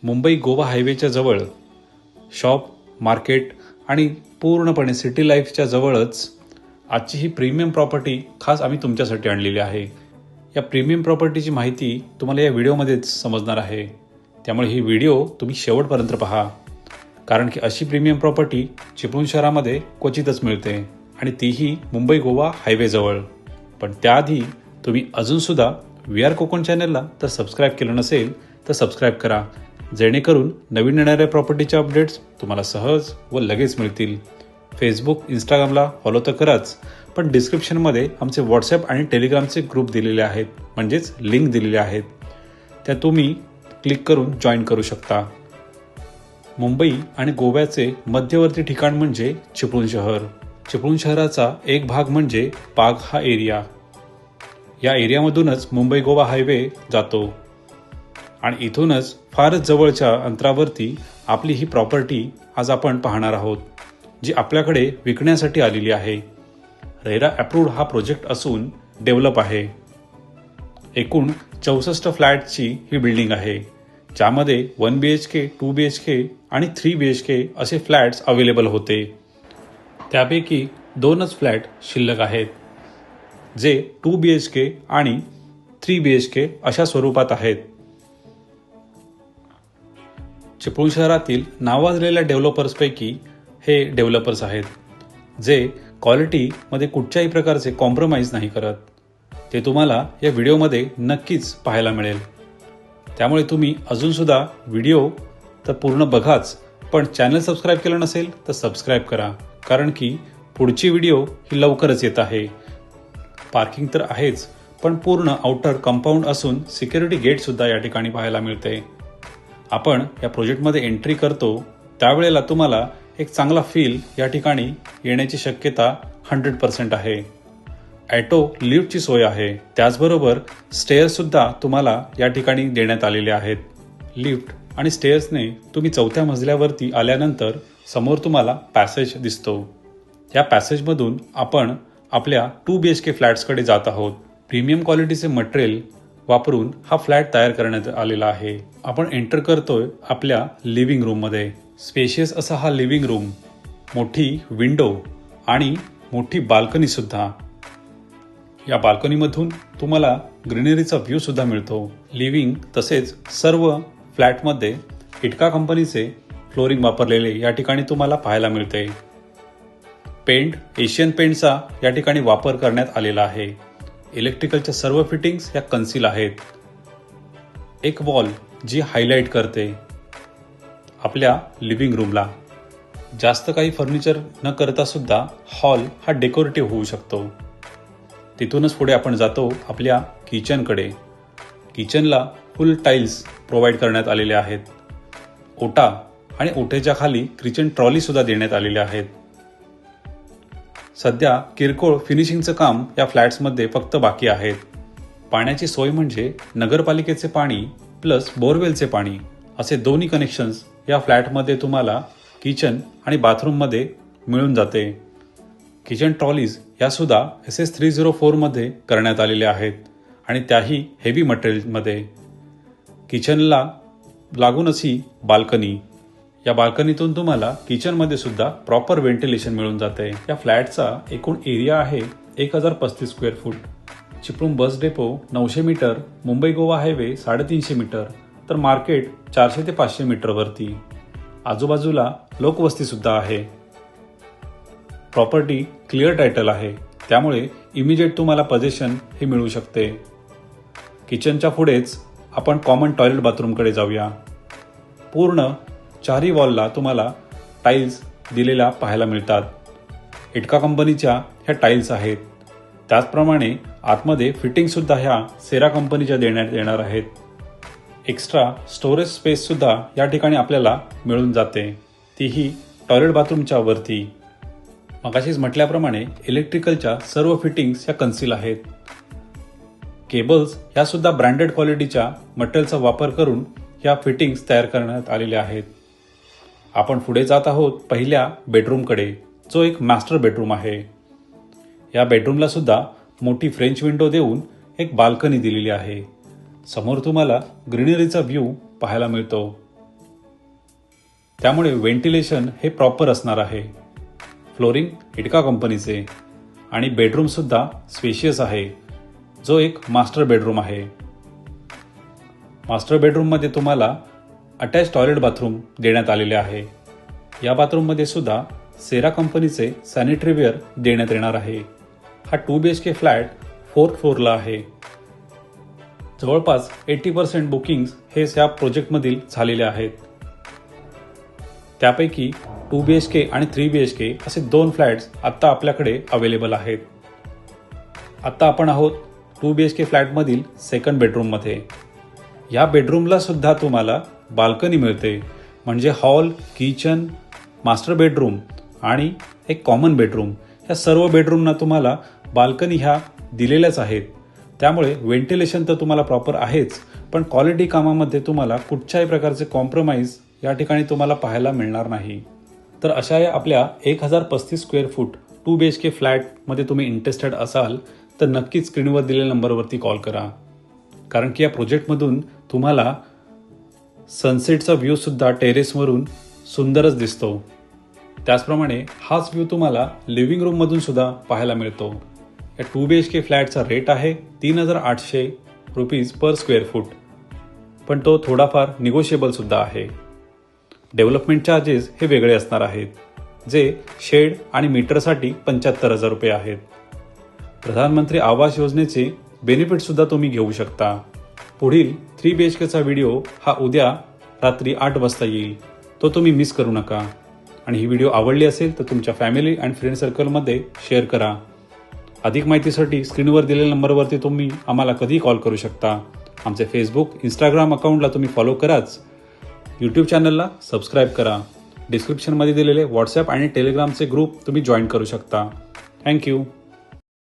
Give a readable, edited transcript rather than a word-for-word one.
मुंबई गोवा हायवेच्या जवळ shop, market आणि पूर्णपणे सिटी लाईफच्या जवळच आजची ही प्रीमियम प्रॉपर्टी खास आम्ही तुमच्यासाठी आणलेली आहे। या प्रीमियम प्रॉपर्टीची माहिती तुम्हाला या व्हिडिओमध्येच समजणार आहे, त्यामुळे ही व्हिडिओ तुम्ही शेवटपर्यंत पहा, कारण की अशी प्रीमियम प्रॉपर्टी चिपळूण शहरामध्ये क्वचितच मिळते आणि तीही मुंबई गोवा हायवेजवळ। पण त्याआधी तुम्ही अजूनसुद्धा VR कोकण चॅनलला तर सबस्क्राईब केलं नसेल तर सबस्क्राईब करा, जेणेकरून नवीन येणाऱ्या प्रॉपर्टीचे अपडेट्स तुम्हाला सहज व लगेच मिळतील। फेसबुक, इंस्टाग्रामला फॉलो तर कराच, पण डिस्क्रिप्शनमध्ये आमचे व्हॉट्सॲप आणि टेलिग्रामचे ग्रुप दिलेले आहेत, म्हणजेच लिंक दिलेले आहेत, त्या तुम्ही क्लिक करून जॉईन करू शकता। मुंबई आणि गोव्याचे मध्यवर्ती ठिकाण म्हणजे चिपळूण शहर। चिपळूण शहराचा एक भाग म्हणजे पाग हा एरिया। या एरियामधूनच मुंबई गोवा हायवे जातो आणि इथूनच फारच जवळच्या अंतरावरती आपली ही प्रॉपर्टी आज आपण पाहणार आहोत, जी आपल्याकडे विकण्यासाठी आलेली आहे। रेरा अप्रूव्ड हा प्रोजेक्ट असून डेव्हलप आहे। एकूण 64 फ्लॅटची ही बिल्डिंग आहे, ज्यामध्ये 1 BHK, 2 BHK आणि 3 BHK असे फ्लॅट्स अवेलेबल होते। त्यापैकी 2च फ्लॅट शिल्लक आहेत, जे 2 BHK आणि 3 BHK अशा स्वरूपात आहेत। चिपळूण शहरातील नावाजलेल्या डेव्हलपर्सपैकी हे डेव्हलपर्स आहेत, जे क्वालिटीमध्ये कुठच्याही प्रकारचे कॉम्प्रोमाइज नाही करत। ते तुम्हाला या व्हिडिओमध्ये नक्कीच पाहायला मिळेल, त्यामुळे तुम्ही अजूनसुद्धा व्हिडिओ तर पूर्ण बघाच, पण चॅनल सबस्क्राईब केलं नसेल तर सबस्क्राईब करा, कारण की पुढची व्हिडिओ ही लवकरच येत आहे। पार्किंग तर आहेच, पण पूर्ण आउटर कंपाऊंड असून सिक्युरिटी गेटसुद्धा या ठिकाणी पाहायला मिळते। आपण या प्रोजेक्टमध्ये एंट्री करतो त्यावेळेला तुम्हाला एक चांगला फील या ठिकाणी येण्याची शक्यता 100% आहे। ॲटो लिफ्टची सोय आहे, त्याचबरोबर स्टेअर्ससुद्धा तुम्हाला या ठिकाणी देण्यात आलेले आहेत। लिफ्ट आणि स्टेअर्सने तुम्ही 4थ्या मजल्यावरती आल्यानंतर समोर तुम्हाला पॅसेज दिसतो। या पॅसेजमधून आपण आपल्या 2 BHK फ्लॅट्सकडे जात आहोत। प्रीमियम क्वालिटीचे मटेरियल वापरून हा फ्लॅट तयार करण्यात आलेला आहे। आपण एंटर करतोय आपल्या लिव्हिंग रूममध्ये। स्पेशियस असा हा लिव्हिंग रूम, मोठी विंडो आणि मोठी बाल्कनी सुद्धा। या बाल्कनीमधून तुम्हाला ग्रीनरीचा व्ह्यू सुद्धा मिळतो। लिव्हिंग तसेच सर्व फ्लॅटमध्ये इटका कंपनीचे फ्लोरिंग वापरलेले या ठिकाणी तुम्हाला पाहायला मिळते। पेंट एशियन पेंटचा या ठिकाणी वापर करण्यात आलेला आहे। इलेक्ट्रिकलच्या सर्व फिटिंग्स या कन्सील आहेत। एक वॉल जी हायलाइट करते आपल्या लिव्हिंग रूमला। जास्त काही फर्निचर न करता सुद्धा हॉल हा डेकोरेटिव्ह होऊ शकतो। तिथूनच पुढे आपण जातो आपल्या किचनकडे। किचनला फुल टाईल्स प्रोव्हाइड करण्यात आलेले आहेत। ओटा आणि ओट्याच्या खाली किचन ट्रॉली सुद्धा देण्यात आलेल्या आहेत। सध्या किरकोळ फिनिशिंगचं काम या फ्लॅट्समध्ये फक्त बाकी आहेत। पाण्याची सोय म्हणजे नगरपालिकेचे पाणी प्लस बोरवेलचे पाणी असे दोन्ही कनेक्शन्स या फ्लॅटमध्ये तुम्हाला किचन आणि बाथरूममध्ये मिळून जाते। किचन ट्रॉलीज यासुद्धा SS304 मध्ये करण्यात आलेल्या आहेत आणि त्याही हेवी मटेरियलमध्ये। किचनला लागूनच ही बाल्कनी, या बाल्कनीतून तुम्हाला किचनमध्ये सुद्धा प्रॉपर व्हेंटिलेशन मिळून जाते। या फ्लॅटचा एकूण एरिया आहे 1035 square foot. Chiplun bus depot 900 metre, Mumbai Goa highway 350 metre, तर मार्केट 400 ते 500 मीटरवरती। आजूबाजूला लोकवस्ती सुद्धा आहे। प्रॉपर्टी क्लिअर टायटल आहे, त्यामुळे इमिजिएट तुम्हाला पोझिशन हे मिळू शकते। किचनच्या पुढेच आपण कॉमन टॉयलेट बाथरूमकडे जाऊया। पूर्ण चारही वॉलला तुम्हाला टाईल्स दिलेल्या पाहायला मिळतात। इटका कंपनीच्या ह्या टाईल्स आहेत, त्याचप्रमाणे आतमध्ये फिटिंगसुद्धा ह्या सेरा कंपनीच्या देण्यात येणार आहेत। एक्स्ट्रा स्टोरेज स्पेससुद्धा या ठिकाणी आपल्याला मिळून जाते, तीही टॉयलेट बाथरूमच्या वरती। मगाशीच म्हटल्याप्रमाणे इलेक्ट्रिकलच्या सर्व फिटिंग्स या कन्सील आहेत। केबल्स ह्यासुद्धा ब्रँडेड क्वालिटीच्या मटेरियलचा वापर करून या फिटिंग्स तयार करण्यात आलेल्या आहेत। आपण पुढे जात आहोत पहिल्या बेडरूमकडे, जो एक मास्टर बेडरूम आहे। या बेडरूमला सुद्धा मोठी फ्रेंच विंडो देऊन एक बाल्कनी दिलेली आहे। समोर तुम्हाला ग्रीनरीचा व्ह्यू पाहायला मिळतो। त्यामुळे व्हेंटिलेशन हे प्रॉपर असणार आहे. फ्लोरिंग इटका कंपनीचे आणि बेडरूमसुद्धा स्पेशियस आहे, जो एक मास्टर बेडरूम आहे. मास्टर बेडरूममध्ये तुम्हाला अटॅच टॉयलेट बाथरूम देण्यात आलेले आहे. या बाथरूममध्ये सुद्धा सेरा कंपनीचे सॅनिटरीवेअर देण्यात येणार आहे. हा 2 BHK फ्लॅट 4th फ्लोअरला आहे. जवळपास 80% बुकिंग्स हे या प्रोजेक्टमधील झालेले आहेत. त्यापैकी 2 BHK आणि 3 BHK असे 2 फ्लॅट्स आत्ता आपल्याकडे अवेलेबल आहेत. आत्ता आपण आहोत 2 BHK फ्लॅटमधील सेकंड बेडरूममध्ये. या बेडरूमला सुद्धा तुम्हाला बाल्कनी मिळते, म्हणजे हॉल, किचन, मास्टर बेडरूम आणि एक कॉमन बेडरूम, ह्या सर्व बेडरूमना तुम्हाला बाल्कनी ह्या दिलेल्याच आहेत. त्यामुळे व्हेंटिलेशन तर तुम्हाला प्रॉपर आहेच, पण क्वालिटी कामामध्ये तुम्हाला कुठच्याही प्रकारचे कॉम्प्रोमाइज या ठिकाणी तुम्हाला पाहायला मिळणार नाही. तर अशा या आपल्या 1035 स्क्वेअर फूट 2 BHK फ्लॅटमध्ये तुम्ही इंटरेस्टेड असाल तर नक्कीच स्क्रीनवर दिलेल्या नंबरवरती कॉल करा. कारण की या प्रोजेक्टमधून तुम्हाला सनसेटचा व्ह्यूसुद्धा टेरेसवरून सुंदरच दिसतो. त्याचप्रमाणे हाच व्ह्यू तुम्हाला लिव्हिंग रूममधून सुद्धा पाहायला मिळतो. या 2 BHK फ्लॅटचा रेट आहे 3800 रुपीज पर स्क्वेअर फूट, पण तो थोडाफार निगोशिएबल सुद्धा आहे. डेव्हलपमेंट चार्जेस हे वेगळे असणार आहेत, जे शेड आणि मीटरसाठी 75,000 रुपये आहेत. प्रधानमंत्री आवास योजनेचे बेनिफिटसुद्धा तुम्ही घेऊ शकता. पुढील 3 BHKचा व्हिडिओ हा उद्या रात्री 8 वाजता येईल, तो तुम्ही मिस करू नका. आणि ही व्हिडिओ आवडली असेल तर तुमच्या फॅमिली आणि फ्रेंड सर्कलमध्ये शेअर करा. अधिक माहितीसाठी स्क्रीनवर दिलेल्या नंबरवरती तुम्ही आम्हाला कधीही कॉल करू शकता. आमचे फेसबुक, इंस्टाग्राम अकाउंटला तुम्ही फॉलो कराच. यूट्यूब चॅनलला सबस्क्राईब करा. डिस्क्रिप्शनमध्ये दिलेले व्हॉट्सॲप आणि टेलिग्रामचे ग्रुप तुम्ही जॉईन करू शकता. थँक्यू.